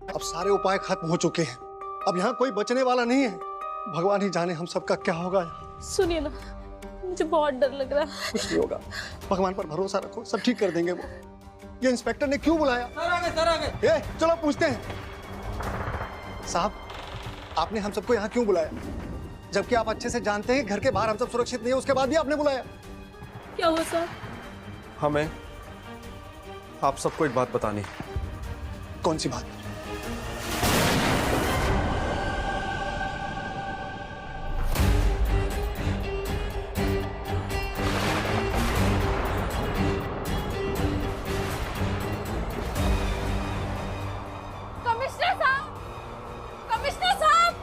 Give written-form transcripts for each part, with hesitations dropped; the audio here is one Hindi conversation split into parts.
अब सारे उपाय खत्म हो चुके हैं, अब यहाँ कोई बचने वाला नहीं है। भगवान ही जाने हम सबका क्या होगा। सुनिए ना, मुझे बहुत डर लग रहा है। कुछ नहीं होगा, भगवान पर भरोसा रखो, सब ठीक कर देंगे वो। ये इंस्पेक्टर ने क्यों बुलाया? सर आ गए। चलो पूछते हैं। साहब, आपने हम सबको यहाँ क्यों बुलाया? जबकि आप अच्छे से जानते हैं घर के बाहर हम सब सुरक्षित नहीं है, उसके बाद भी आपने बुलाया। क्या हुआ सर? हमें आप सबको एक बात बतानी है। कौन सी बात? कमिश्नर साहब, कमिश्नर साहब,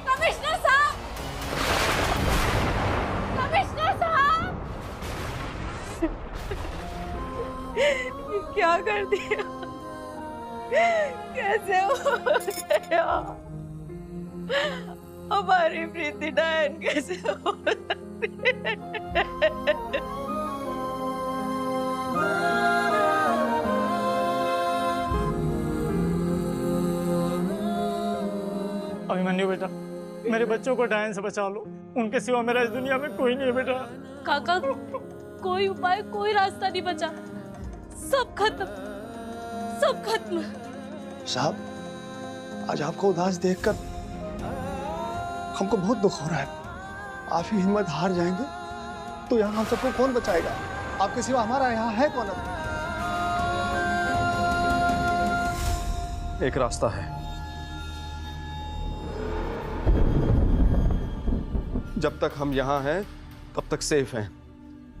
कमिश्नर साहब, कमिश्नर साहब। क्या कर दिया? कैसे हो गया? हमारी प्रीति डायन कैसे हो सकती है? अभिमन्यु बेटा, मेरे बच्चों को डायन से बचा लो, उनके सिवा मेरा इस दुनिया में कोई नहीं है बेटा। काका, कोई उपाय, कोई रास्ता नहीं बचा, सब खत्म, सब खत्म। साहब, आज आपको उदास देखकर हमको बहुत दुख हो रहा है। आप ही हिम्मत हार जाएंगे तो यहाँ हम सबको कौन बचाएगा? आपके सिवा हमारा यहाँ है कौन? अब एक रास्ता है। जब तक हम यहाँ हैं तब तक सेफ हैं,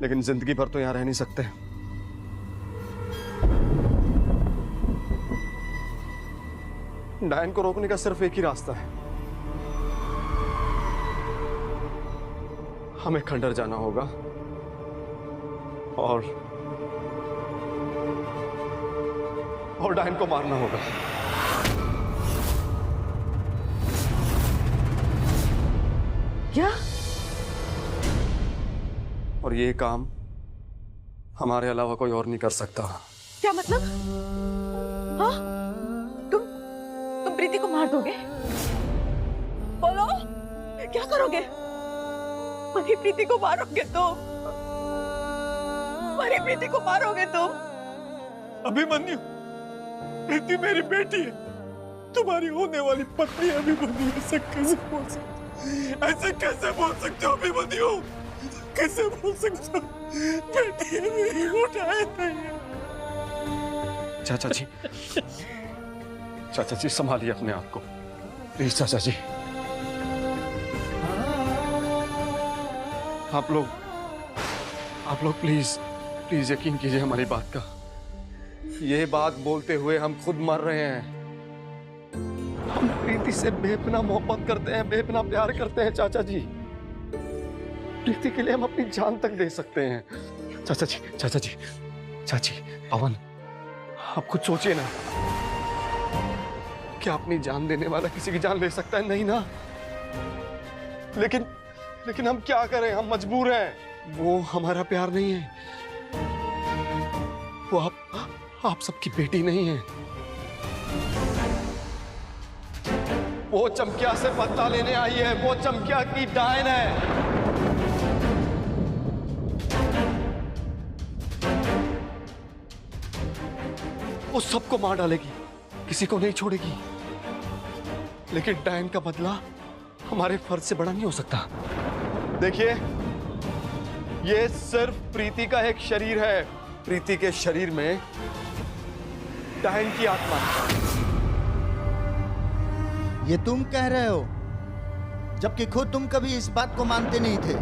लेकिन जिंदगी भर तो यहाँ रह नहीं सकते। डायन को रोकने का सिर्फ एक ही रास्ता है। हमें खंडर जाना होगा और डायन को मारना होगा। क्या? और ये काम हमारे अलावा कोई और नहीं कर सकता। क्या मतलब? हाँ? तुम प्रीति को मार दोगे? बोलो, क्या करोगे? मेरी प्रीति को मारोगे तुम? मेरी प्रीति को मारोगे तुम? अभिमन्यु, प्रीति मेरी बेटी है, तुम्हारी होने वाली पत्नी है। अभिमन्यु, ऐसे कैसे बोल सकते? ऐसे कैसे बोल सकते हो अभिमन्यु? कैसे बोल सकते हो? बेटी है मेरी, उठाए नहीं। चाचा जी, चाचा जी संभालिए अपने आप को प्लीज। चाचा जी, आप लोग प्लीज यकीन कीजिए हमारी बात का। ये बात बोलते हुए हम खुद मर रहे हैं। हम प्रीति से बेपनाह मोहब्बत करते हैं, बेपनाह प्यार करते हैं चाचा जी। प्रीति के लिए हम अपनी जान तक दे सकते हैं। चाचा जी, चाचा जी, चाची, पवन, आप खुद सोचिए ना, क्या अपनी जान देने वाला किसी की जान ले सकता है? नहीं ना। लेकिन हम क्या करें, हम मजबूर हैं। वो हमारा प्यार नहीं है, वो आप सबकी बेटी नहीं है। वो चमकिया से बदला लेने आई है, वो चमकिया की डायन है। वो सबको मार डालेगी, किसी को नहीं छोड़ेगी। लेकिन डायन का बदला हमारे फर्ज से बड़ा नहीं हो सकता। देखिए, ये सिर्फ प्रीति का एक शरीर है। प्रीति के शरीर में डायन की आत्मा है। ये तुम कह रहे हो, जबकि खुद तुम कभी इस बात को मानते नहीं थे।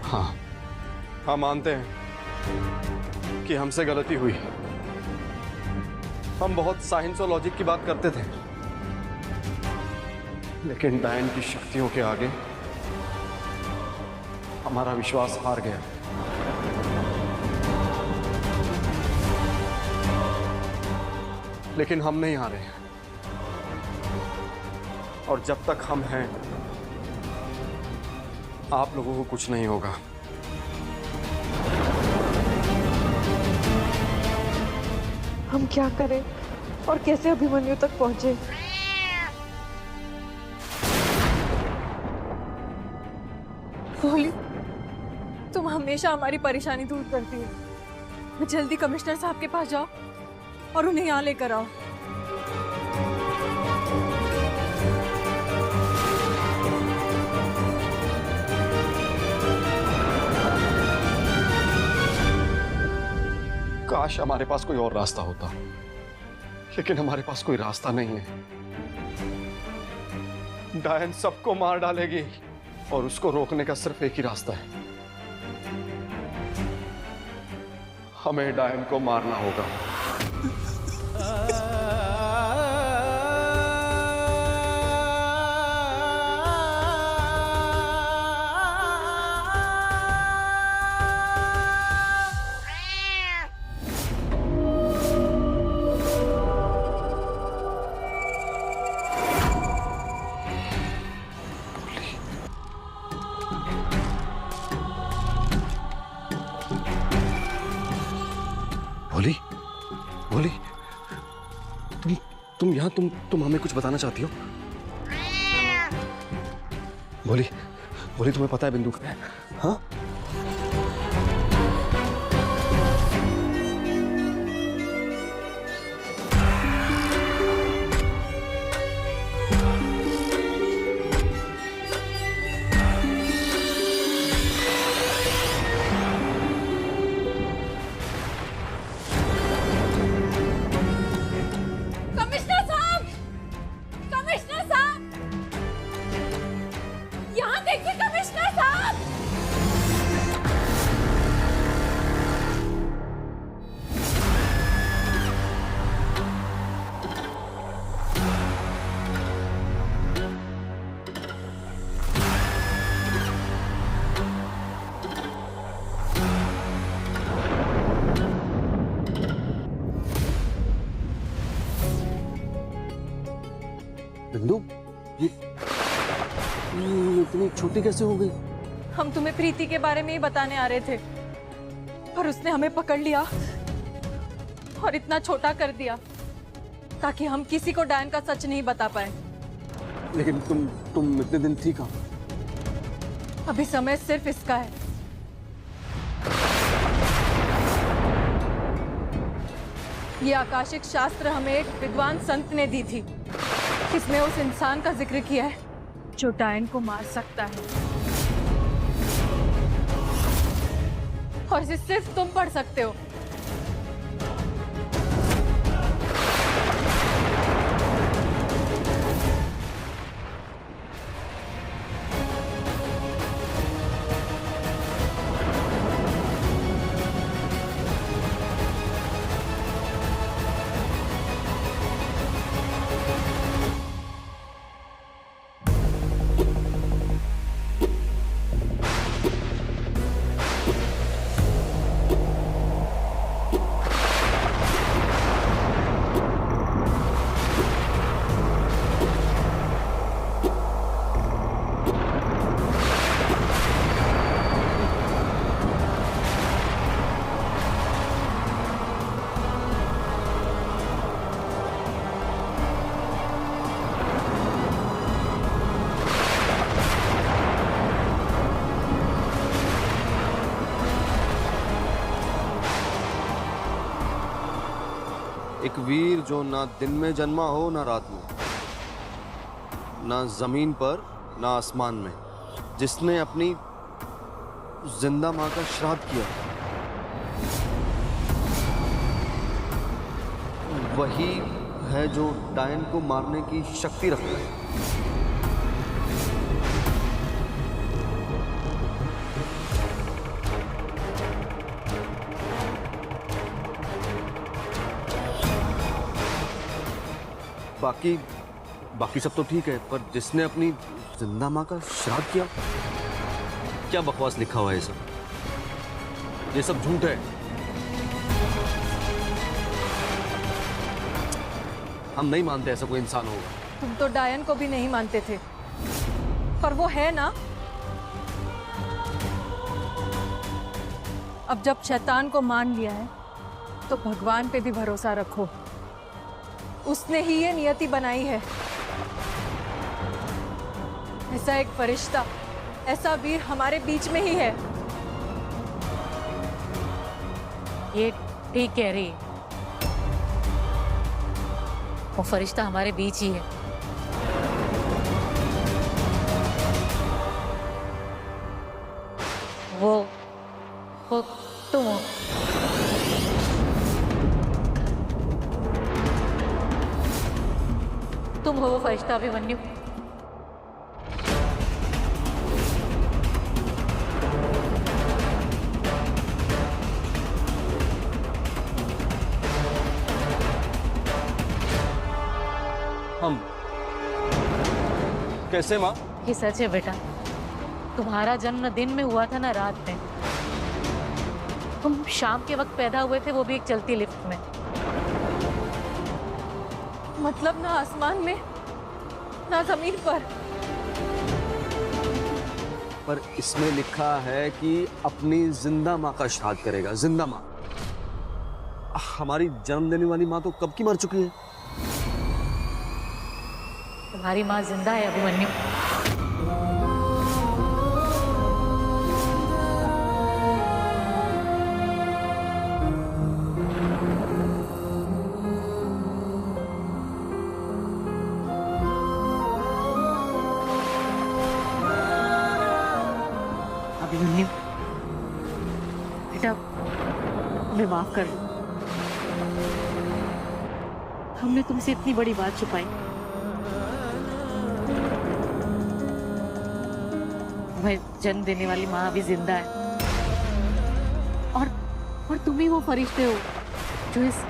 हाँ, मानते हैं कि हमसे गलती हुई। हम बहुत साइंस और लॉजिक की बात करते थे, लेकिन डायन की शक्तियों के आगे हमारा विश्वास हार गया। लेकिन हम नहीं हारे, और जब तक हम हैं आप लोगों को कुछ नहीं होगा। हम क्या करें और कैसे अभिमन्यु तक पहुंचे? भोली, तुम हमेशा हमारी परेशानी दूर करती हो। जल्दी कमिश्नर साहब के पास जाओ और उन्हें यहाँ लेकर आओ। काश हमारे पास कोई और रास्ता होता, लेकिन हमारे पास कोई रास्ता नहीं है। डायन सबको मार डालेगी और उसको रोकने का सिर्फ एक ही रास्ता है। हमें डायन को मारना होगा। भोली, भोली, तुम यहाँ, तुम हमें कुछ बताना चाहती हो? भोली, भोली, तुम्हें पता है बिंदु कहाँ है? हाँ? बिंदु, ये इतनी छोटी कैसे हो गई? हम तुम्हें प्रीति के बारे में ही बताने आ रहे थे, पर उसने हमें पकड़ लिया और इतना छोटा कर दिया ताकि हम किसी को डायन का सच नहीं बता पाए। लेकिन तुम इतने दिन थी कहाँ? अभी समय सिर्फ इसका है। ये आकाशिक शास्त्र हमें एक विद्वान संत ने दी थी। इसमें उस इंसान का जिक्र किया है जो डायन को मार सकता है, और इसे सिर्फ तुम पढ़ सकते हो। एक वीर जो ना दिन में जन्मा हो ना रात में, ना जमीन पर ना आसमान में, जिसने अपनी जिंदा मां का श्राद्ध किया, वही है जो डायन को मारने की शक्ति रखता है। बाकी सब तो ठीक है, पर जिसने अपनी जिंदा मां का श्राद्ध किया, क्या बकवास लिखा हुआ है ये सब झूठ है। हम नहीं मानते ऐसा कोई इंसान होगा। तुम तो डायन को भी नहीं मानते थे, पर वो है ना। अब जब शैतान को मान लिया है तो भगवान पे भी भरोसा रखो। उसने ही ये नियति बनाई है। ऐसा एक फरिश्ता, ऐसा वीर हमारे बीच में ही है। ये ठीक कह रही है। वो फरिश्ता हमारे बीच ही है। वो तुम हो। तुम हो वो फरिश्ता अभिमन्यु। हम कैसे माँ? ये सच है बेटा, तुम्हारा जन्म न दिन में हुआ था न रात में। तुम शाम के वक्त पैदा हुए थे, वो भी एक चलती लिफ्ट में। मतलब ना आसमान में, ना जमीन पर। पर इसमें लिखा है कि अपनी जिंदा माँ का श्राद्ध करेगा। जिंदा माँ? हमारी जन्म देने वाली माँ तो कब की मर चुकी है। तुम्हारी माँ जिंदा है अभिमन्यु। अभिमन्यु बेटा, हमें माफ कर दो। हमने तुमसे इतनी बड़ी बात छुपाई। तुम्हें जन्म देने वाली माँ अभी जिंदा है, और तुम ही वो फरिश्ते हो जो इस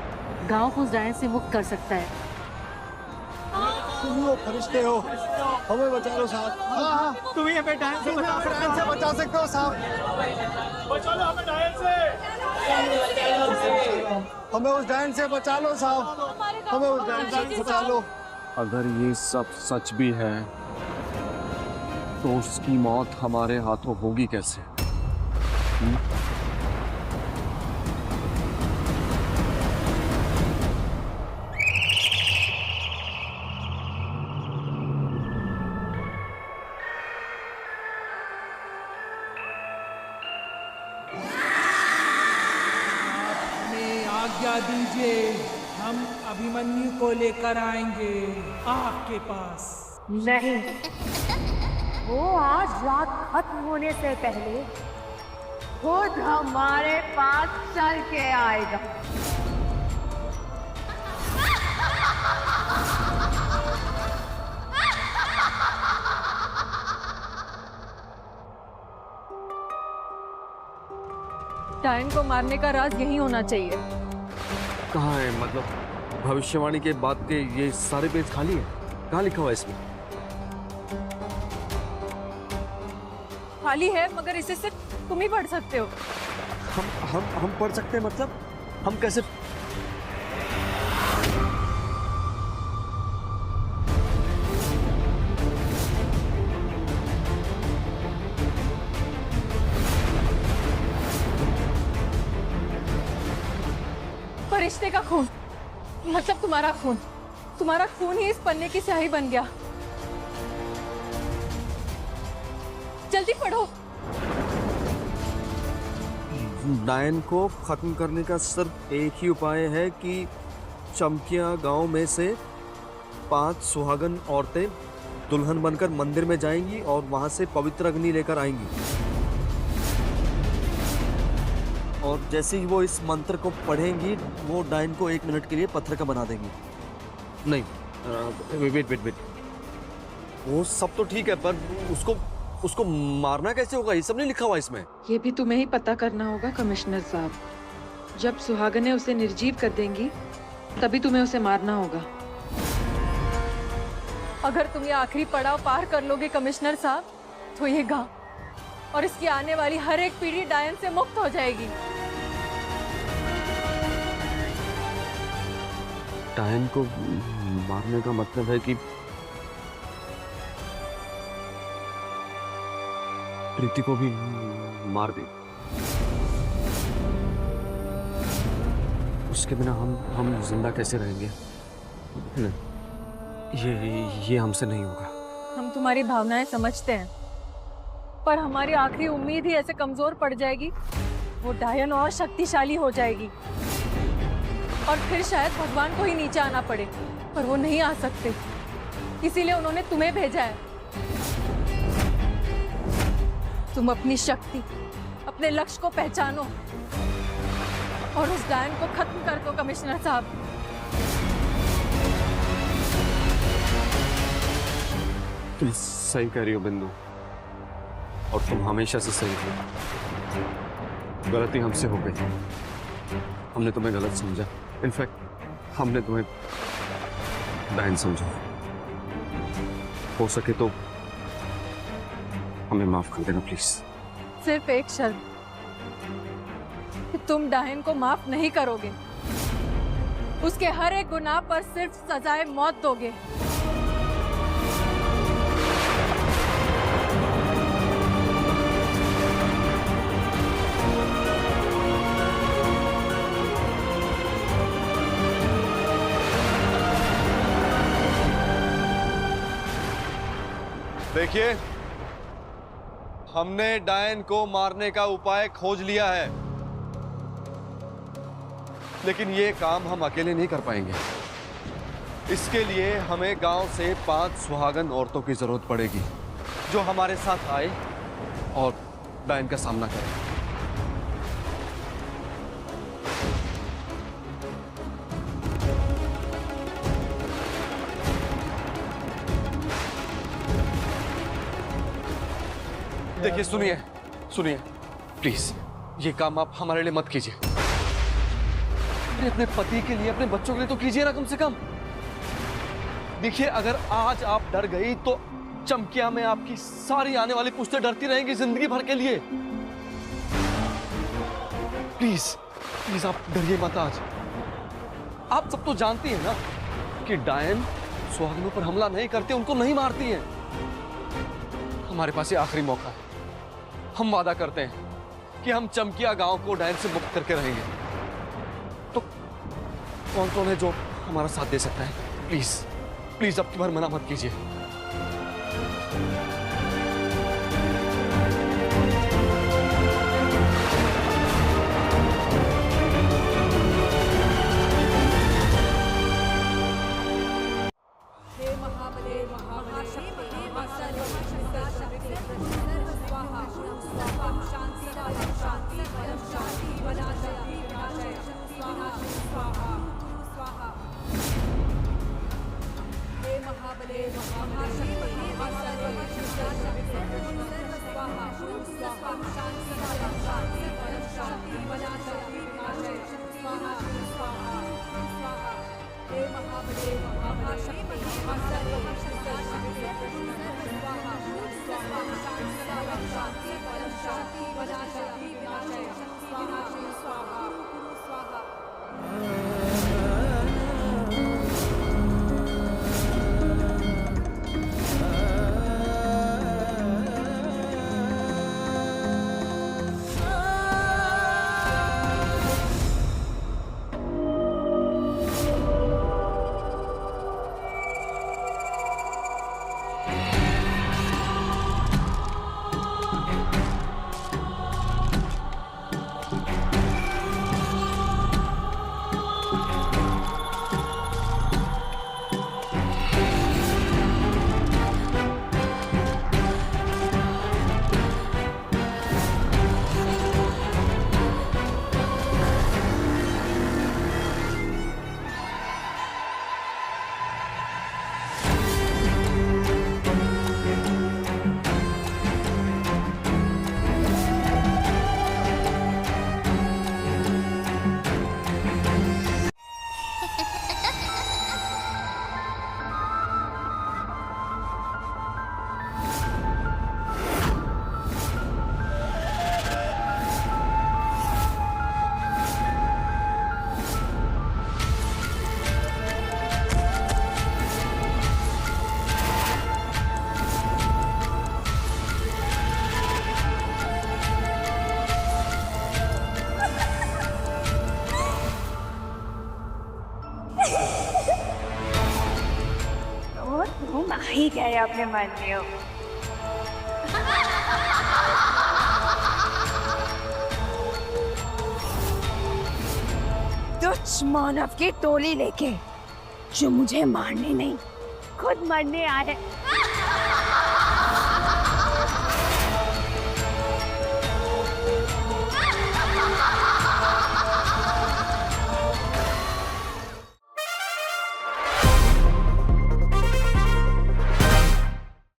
गांव को उस डायन से मुक्त कर सकता है। तुम ही वो फरिश्ते हो, हमें बचा लो साहब। हाँ, तुम ही हमें डायन से बचा सकते डायन से बचा सकते हो साहब। बचा लो हमें डायन से। हमें उस डायन से बचा लो साहब, हमें उस डायन से बचा लो। अगर ये सब सच भी है तो उसकी मौत हमारे हाथों होगी कैसे? हमें आज्ञा दीजिए, हम अभिमन्यु को लेकर आएंगे आपके पास। नहीं, वो आज रात खत्म होने से पहले खुद हमारे पास चल के आएगा। डायन को मारने का राज यही होना चाहिए। कहाँ है? मतलब भविष्यवाणी के बाद के ये सारे पेज खाली है? कहाँ लिखा हुआ है इसमें? खाली है, मगर इसे सिर्फ तुम ही पढ़ सकते हो। हम पढ़ सकते हैं? मतलब हम कैसे? फरिश्ते का खून, मतलब तुम्हारा खून ही इस पन्ने की स्याही बन गया। जल्दी पढ़ो। डायन को खत्म करने का सिर्फ एक ही उपाय है कि चमकिया गांव में से 5 सुहागन औरतें दुल्हन बनकर मंदिर में जाएंगी और वहां से पवित्र अग्नि लेकर आएंगी, और जैसे ही वो इस मंत्र को पढ़ेंगी वो डायन को 1 मिनट के लिए पत्थर का बना देंगी। नहीं, वेट, वो सब तो ठीक है, पर उसको मारना कैसे होगा? ये सब नहीं लिखा हुआ इसमें। ये भी तुम्हें ही पता करना होगा कमिश्नर साहब। जब सुहागनें उसे निर्जीव कर देंगी तभी तुम्हें उसे मारना होगा। अगर तुम ये आखिरी पड़ाव पार कर लोगे कमिश्नर साहब, तो ये गांव और इसकी आने वाली हर एक पीढ़ी डायन से मुक्त हो जाएगी। डायन को मारने का मतलब है कि प्रीति को भी मार दे। उसके बिना हम जिंदा कैसे रहेंगे? नहीं, ये हमसे नहीं होगा। हम तुम्हारी भावनाएं समझते हैं, पर हमारी आखिरी उम्मीद ही ऐसे कमजोर पड़ जाएगी, वो डायन और शक्तिशाली हो जाएगी और फिर शायद भगवान को ही नीचे आना पड़े, पर वो नहीं आ सकते, इसीलिए उन्होंने तुम्हें भेजा है। तुम अपनी शक्ति, अपने लक्ष्य को पहचानो और उस डायन को खत्म कर दो कमिश्नर साहब। तुम सही कह रही हो बिंदु, और तुम हमेशा से सही हो। गलती हमसे हो गई, हमने तुम्हें गलत समझा। इनफैक्ट हमने तुम्हें डायन समझा। हो सके तो हमें माफ कर देना प्लीज। सिर्फ एक शर्त, कि तुम डायन को माफ नहीं करोगे, उसके हर एक गुनाह पर सिर्फ सजाए मौत दोगे। देखिए, हमने डायन को मारने का उपाय खोज लिया है, लेकिन ये काम हम अकेले नहीं कर पाएंगे। इसके लिए हमें गांव से 5 सुहागन औरतों की जरूरत पड़ेगी, जो हमारे साथ आए और डायन का सामना करें। देखिए, सुनिए प्लीज, ये काम आप हमारे लिए मत कीजिए। अपने पति के लिए, अपने बच्चों के लिए तो कीजिए ना कम से कम। देखिए, अगर आज आप डर गई तो चमकिया में आपकी सारी आने वाली पुश्तें डरती रहेंगी जिंदगी भर के लिए। प्लीज आप डरिए मत आज। आप सब तो जानती हैं ना कि डायन सुहागनों पर हमला नहीं करती, उनको नहीं मारती हैं। हमारे पास ये आखिरी मौका है। हम वादा करते हैं कि हम चमकिया गांव को डायन से मुक्त करके रहेंगे। तो कौन है जो हमारा साथ दे सकता है? प्लीज अब की बार मना मत कीजिए। तुम आ ही गए अपने मन्यु। तुच्छ मानव की टोली लेके जो मुझे मारने नहीं खुद मरने आए।